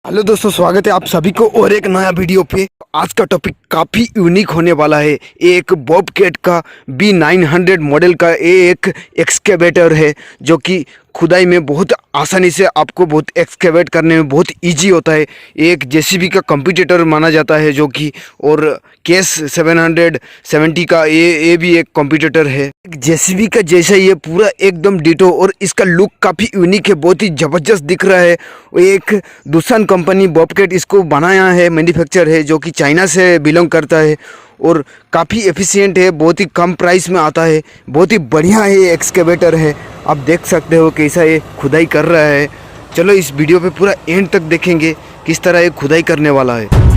Hello दोस्तों, स्वागत है आप सभी को और एक नया वीडियो पे। आज का टॉपिक काफ़ी यूनिक होने वाला है। ये एक बॉबकैट का b900 मॉडल का ये एक एक्सकेवेटर है जो कि खुदाई में बहुत आसानी से आपको बहुत एक्सकेवेट करने में बहुत इजी होता है। ये एक जेसीबी का कंपटीटर माना जाता है जो कि, और केस 770 का ये भी एक कंपटीटर है। जेसीबी का जैसा ये पूरा एकदम डिटो, और इसका लुक काफ़ी यूनिक है, बहुत ही ज़बरदस्त दिख रहा है। एक दूसान कंपनी बॉबकैट इसको बनाया है, मैन्युफैक्चर है जो कि चाइना से बिलोंग करता है और काफ़ी एफिशिएंट है, बहुत ही कम प्राइस में आता है, बहुत ही बढ़िया है। ये एक्सकेवेटर है, आप देख सकते हो कैसा ये खुदाई कर रहा है। चलो इस वीडियो पे पूरा एंड तक देखेंगे किस तरह ये खुदाई करने वाला है।